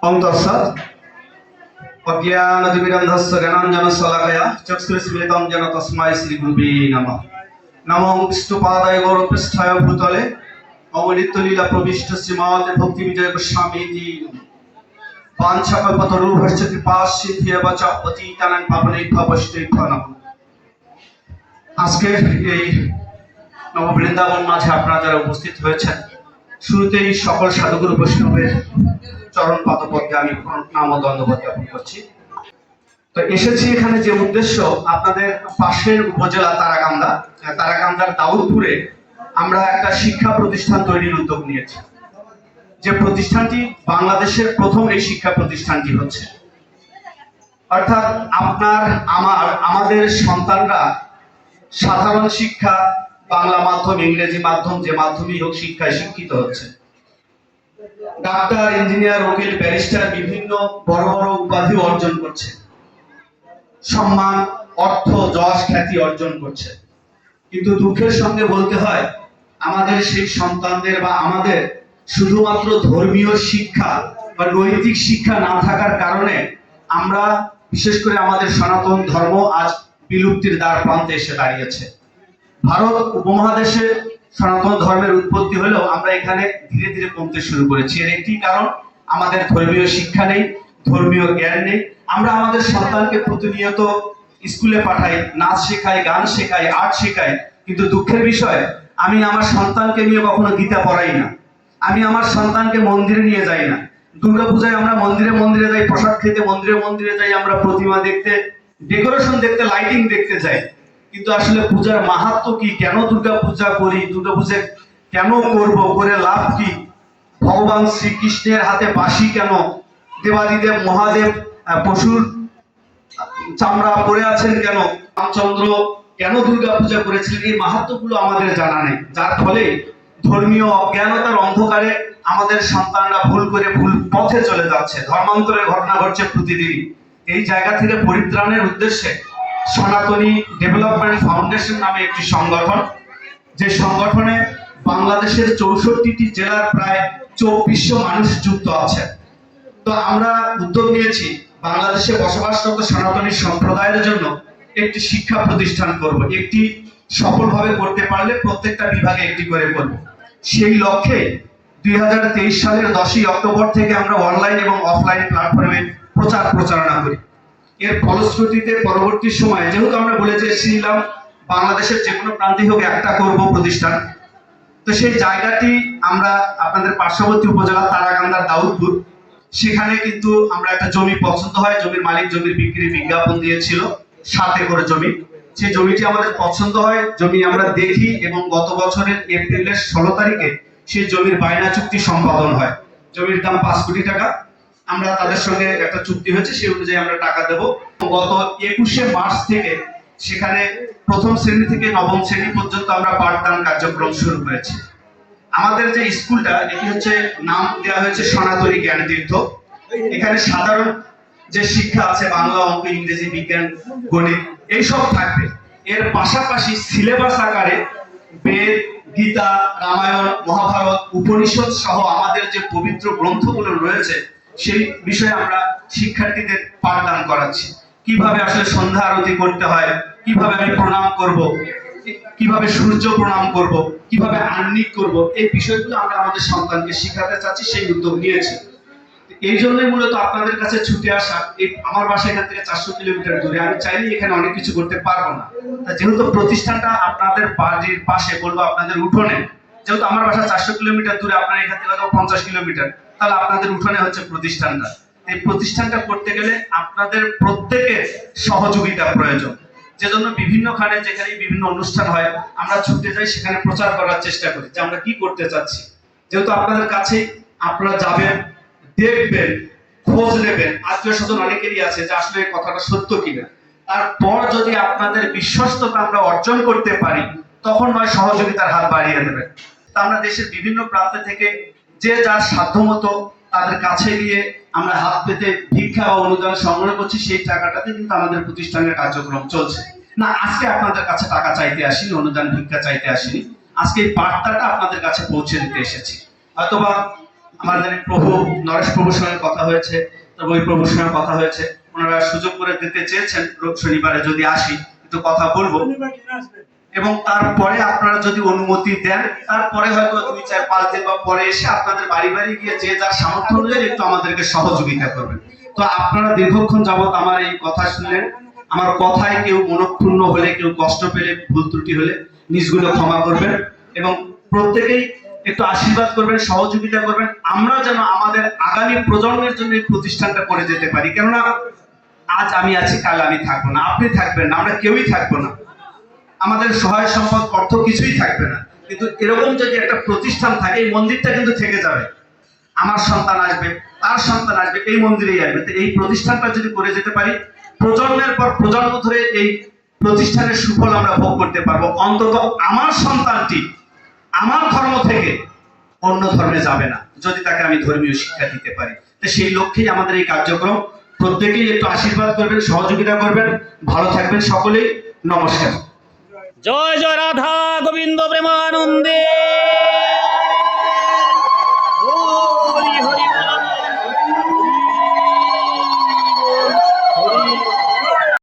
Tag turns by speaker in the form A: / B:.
A: तत्सत् अज्ञानतिमिरन्धस्य ज्ञानाञ्जनशलाकया चक्षुरुन्मीलितं येन तस्मै श्रीगुरुवे नमः। नमो विष्णुपादाय गौरपृष्ठाय भूतले अमृतलीला प्रविष्ट श्रीमद् भक्तिविजय गोस्वामीति वाञ्छाकल्पतरुभ्यश्च कृपासिन्धुभ्यश्च पतितानां पावनेभ्यो वैष्णवेभ्यो नमः। আজকের এই নববৃন্দাবন মাঝে আপনারা যারা উপস্থিত হয়েছেন, শুরুতেই সকল সাধুগুরু বৈষ্ণবের চরণ পাদপদ্মে আমি প্রণাম ও দণ্ডবত জ্ঞাপন করছি। তো এসেছি এখানে যে উদ্দেশ্য, আপনাদের পাশের উপজেলা তারাকান্দার দাউদপুরে আমরা একটা শিক্ষা প্রতিষ্ঠান তৈরির উদ্যোগ নিয়েছি। যে প্রতিষ্ঠানটি বাংলাদেশের প্রথম এই শিক্ষা প্রতিষ্ঠানটি হচ্ছে, অর্থাৎ আমাদের সন্তানরা সাধারণ শিক্ষা, বাংলা মাধ্যম, ইংরেজি মাধ্যম, যে মাধ্যমই হোক শিক্ষায় শিক্ষিত হচ্ছে। ডাক্তার, ইঞ্জিনিয়ার, উকিল, ব্যারিস্টার বিভিন্ন বড় বড় উপাধি অর্জন করছে, সম্মান, অর্থ, যশ, খ্যাতি অর্জন করছে। কিন্তু দুঃখের সঙ্গে বলতে হয়, আমাদের সেই সন্তানদের বা আমাদের শুধুমাত্র ধর্মীয় শিক্ষা বা নৈতিক শিক্ষা না থাকার কারণে আমরা, বিশেষ করে আমাদের সনাতন ধর্ম আজ বিলুপ্তির দ্বার প্রান্তে এসে দাঁড়িয়েছে। ভারত উপমহাদেশে সনাতন ধর্মের উৎপত্তি হলেও আমরা এখানে ধীরে ধীরে কমতে শুরু করেছি। এর একটি কারণ, আমাদের ধর্মীয় শিক্ষা নেই, ধর্মীয় জ্ঞান নেই। আমরা আমাদের সন্তানকে প্রতিনিয়ত স্কুলে পাঠাই, নাচ শেখাই, গান শেখাই, আর্ট শেখাই, কিন্তু দুঃখের বিষয় আমি আমার সন্তানকে নিয়ে কখনো গীতা পড়াই না। আমি আমার সন্তানকে মন্দিরে নিয়ে যাই না। দুর্গাপূজায় আমরা মন্দিরে মন্দিরে যাই, প্রসাদ খেতে মন্দিরে মন্দিরে যাই, আমরা প্রতিমা দেখতে, ডেকোরেশন দেখতে, লাইটিং দেখতে যাই, কিন্তু আসলে পূজার মাহাত্ম্য কি, কেন দুর্গা পূজা করি, দুর্গা পূজা কেন করব, করে লাভ কি, ভগবান শ্রীকৃষ্ণের হাতে বাঁশি কেন, দেবাদিদেব মহাদেব পশুর চামড়া পরে আছেন কেন, রামচন্দ্র কেন দুর্গা পূজা করেছিলেন, এই মাহাত্ম্যগুলো আমাদের জানা নেই। যার ফলে ধর্মীয় অজ্ঞানতার অন্ধকারে আমাদের সন্তানরা ভুল করে ভুল পথে চলে যাচ্ছে, ধর্মান্তরের ঘটনা ঘটছে প্রতিদিন। এই জায়গা থেকে পরিত্রাণের উদ্দেশ্যে সনাতনী ডেভেলপমেন্ট ফাউন্ডেশন নামে একটি সংগঠন, যে সংগঠনে বাংলাদেশের 64টি জেলার প্রায় 2400 মানুষ যুক্ত আছে। তো আমরা উদ্যোগ নিয়েছি বাংলাদেশে বসবাসরত সনাতনী সম্প্রদায়ের জন্য একটি শিক্ষা প্রতিষ্ঠান করব। একটি সফলভাবে করতে পারলে প্রত্যেকটা বিভাগে একটি করে করব। সেই লক্ষ্যে 2023 সালের 10ই অক্টোবর থেকে আমরা অনলাইন এবং অফলাইন প্ল্যাটফর্মে প্রচারণা করি। এর ফলশ্রুতিতে পরবর্তী সময়ে, যেহেতু আমরা বলে চেয়েছিলাম বাংলাদেশের যে কোনো প্রান্তে হোক একটা করব প্রতিষ্ঠান, তো সেই জায়গাটি আমরা আপনাদের পার্শ্ববর্তী উপজেলা তারাকান্দার দাউদপুর, সেখানে কিন্তু আমরা একটা জমি পছন্দ হয়, জমির মালিক জমির বিক্রির বিজ্ঞাপন দিয়েছিল, 7 একর জমি। সেই জমিটি আমাদের পছন্দ হয়, জমি আমরা দেখি, এবং গত বছরের এপ্রিলের 16 তারিখে সেই জমির বায়না চুক্তি সম্পাদন হয়। জমির দাম 5 কোটি টাকা। আমরা তাদের সঙ্গে একটা চুক্তি হয়েছে, সেই অনুযায়ী আমরা টাকা দেব। গত 21শে মার্চ থেকে সেখানে প্রথম শ্রেণী থেকে নবম শ্রেণী পর্যন্ত আমরা পাঠদান কার্যক্রম শুরু করেছি। আমাদের যে স্কুলটা, এটি হচ্ছে নাম দেওয়া হয়েছে সনাতনী জ্ঞানতীর্থ। এখানে সাধারণ যে শিক্ষা আছে, বাংলা, অঙ্ক, ইংরেজি, বিজ্ঞান, গণিত, এইসব থাকবে। এর পাশাপাশি সিলেবাস আকারে বেদ, গীতা, রামায়ণ, মহাভারত, উপনিষদ সহ আমাদের যে পবিত্র গ্রন্থগুলো রয়েছে সেই বিষয়ে আমরা শিক্ষার্থীদের পাঠদান করাচ্ছি। কিভাবে আসলে সন্ধ্যা আরতি করতে হয়, কিভাবে আমি প্রণাম করব, কিভাবে সূর্য প্রণাম করব, কিভাবে আহ্নিক করব, এই বিষয়গুলো আমরা আমাদের সন্তানকে শেখাতে চাচ্ছি, সেই উদ্যোগ নিয়েছি। এই জন্যই মূলত আপনাদের কাছে ছুটে আসা। আমার বাসা এখান থেকে 400 কিলোমিটার দূরে, আমি চাইলে এখানে অনেক কিছু করতে পারবো না। যেহেতু প্রতিষ্ঠানটা আপনাদের বাড়ির পাশে, বলবো আপনাদের উঠোনে, যেহেতু আমার বাসা 400 কিলোমিটার দূরে, আপনার এখান থেকে হয়তো 50 কিলোমিটার, তাহলে আপনাদের উঠোনে হচ্ছে প্রতিষ্ঠানটা। এই প্রতিষ্ঠানটা করতে গেলে আপনাদের প্রত্যেকের সহযোগিতা প্রয়োজন। যেজন্য বিভিন্নখানে, যেখানে বিভিন্ন অনুষ্ঠান হয়, আমরা ছুটে যাই, সেখানে প্রচার করার চেষ্টা করি যে আমরা কি করতে চাচ্ছি। যেহেতু আপনাদের কাছে আপনারা যাবেন, দেখবেন, খোঁজ নেবেন, আত্মীয় স্বজন অনেকেরই আছে যে আসলে কথাটা সত্য কিনা। তারপর যদি আপনাদের বিশ্বস্ততা আমরা অর্জন করতে পারি, তখন নয় সহযোগিতার হাত বাড়িয়ে দেবেন। তা আমরা দেশের বিভিন্ন প্রান্ত থেকে যে যার সাধ্যমতো তাদের কাছে গিয়ে আমরা হাত পেতে ভিক্ষা বা অনুদান সংগ্রহ করছি। সেই টাকাটাতে কিন্তু আমাদের প্রতিষ্ঠানের কার্যক্রম চলছে না। আজকে আপনাদের কাছে টাকা চাইতে আসিনি, অনুদান ভিক্ষা চাইতে আসিনি, আজকে এই বার্তাটা আপনাদের কাছে পৌঁছে দিতে এসেছি। অথবা আমাদের প্রভু নরেশ প্রভুর সঙ্গে কথা হয়েছে, ওই প্রভুর সঙ্গে কথা হয়েছে, ওনারা সুযোগ করে দিতে চেয়েছেন শনিবারে যদি আসি একটু কথা বলবো, এবং তারপরে আপনারা যদি অনুমতি দেন তারপরে হয়তো 2-4-5 দিন বা পরে এসে আপনাদের বাড়ি বাড়ি গিয়ে যে যার সামর্থ্য অনুযায়ী একটু আমাদেরকে সহযোগিতা করবেন। তো আপনারা দীর্ঘক্ষণ যাবত আমার এই কথা শুনলেন, আমার কথায় কেউ মনক্ষুণ্ণ হলে, কেউ কষ্ট পেলে, ভুল ত্রুটি হলে নিজগুলো ক্ষমা করবেন এবং প্রত্যেকেই একটু আশীর্বাদ করবেন, সহযোগিতা করবেন, আমরা যেন আমাদের আগামী প্রজন্মের জন্য এই প্রতিষ্ঠানটা করে যেতে পারি। কেননা আজ আমি আছি, কাল আমি থাকবো না, আপনি থাকবেন না, আমরা কেউই থাকবো না, আমাদের সহায় সম্পদ অর্থ কিছুই থাকবে না, কিন্তু এরকম যদি একটা প্রতিষ্ঠান থাকে এই মন্দিরটা কিন্তু থেকে যাবে, আমার সন্তান আসবে, তার সন্তান আসবে, এই মন্দিরেই আসবে। তো এই প্রতিষ্ঠানটা যদি করে যেতে পারি, প্রজন্মের পর প্রজন্ম ধরে এই প্রতিষ্ঠানের সুফল আমরা ভোগ করতে পারবো। অন্তত আমার সন্তানটি আমার ধর্ম থেকে অন্য ধর্মে যাবে না, যদি তাকে আমি ধর্মীয় শিক্ষা দিতে পারি। তো সেই লক্ষ্যেই আমাদের এই কার্যক্রম। প্রত্যেকেই একটু আশীর্বাদ করবেন, সহযোগিতা করবেন, ভালো থাকবেন সকলেই। নমস্কার।
B: জয় জয় রাধা গোবিন্দ প্রেমানন্দে।